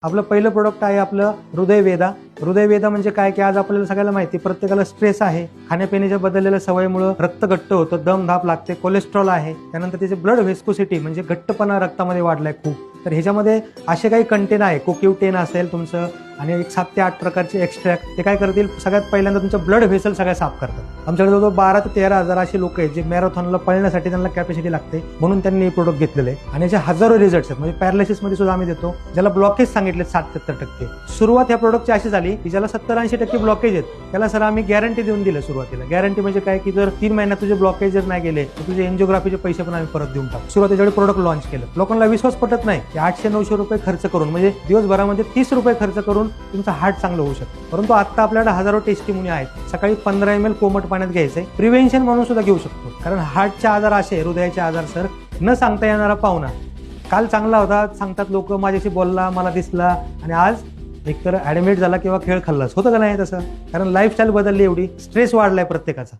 आपलं पहिलं प्रोडक्ट आहे आपलं हृदयवेदा. हृदयवेदा म्हणजे काय की आज आपल्याला सगळ्याला माहिती, प्रत्येकाला स्ट्रेस आहे, खाण्यापिण्याच्या बदललेल्या सवयीमुळे रक्त घट्ट होतं, दम धाप लागते, कोलेस्ट्रॉल आहे, त्यानंतर त्याचे ब्लड व्हेस्कोसिटी म्हणजे घट्टपणा रक्तामध्ये वाढलाय खूप. तर ह्याच्यामध्ये असे काही कंटेन आहे, कोक्यू10 असेल तुमचं आणि एक 7 ते 8 प्रकारचे एक्स्ट्रॅक्ट, ते काय करतील सगळ्यात पहिल्यांदा तुमचं ब्लड व्हेसल सगळ्या साफ करतात. आमच्याकडे जवळजवळ 12 ते 13 हजार असे लोक आहेत जे मॅरेथॉनला पळण्यासाठी त्यांना कॅपॅसिटी लागते, म्हणून त्यांनी हे प्रोडक्ट घेतलेले आहे. आणि याचे हजारो रिझल्ट्स आहेत. म्हणजे पॅरालिसिस मध्ये सुद्धा आम्ही देतो, ज्याला ब्लॉकेज सांगितले 60-70%. सुरुवात ह्या प्रोडक्टची अशी झाली की ज्याला 70-80% ब्लॉकेज आहेत त्याला सर आम्ही गॅरंटी देऊन दिलं सुरुवातीला. गॅरंटी म्हणजे काय की जर 3 महिन्यात तुझे ब्लॉकेज जर नाही गेले तर तुझे एन्जिओग्राफीचे पैसे पण आम्ही परत देऊन टाकू. सुरुवातीच्या वेळी प्रोडक्ट लॉन्च केलं, लोकांना विश्वास पटत नाही की 800-900 रुपये खर्च करून, म्हणजे दिवसभरामध्ये 30 रुपये खर्च करून तुमचं हार्ट चांगलं होऊ शकतं. परंतु आता आपल्याकडे हजारो टेस्टिमोनी आहेत. सकाळी 15 ml कोमट पाण्यात घ्यायचंय, प्रिव्हेन्शन म्हणून सुद्धा घेऊ शकतो. कारण हार्टचे आजार असे, हृदयाचे आजार सर न सांगता येणारा पाहुणा. काल चांगला होता, सांगतात लोक, माझ्याशी बोलला, मला दिसला, आणि आज एकतर ऍडमिट झाला किंवा खेळ खाल्लास, होतं का नाही तसं? कारण लाईफस्टाईल बदलली, एवढी स्ट्रेस वाढलाय प्रत्येकाचा.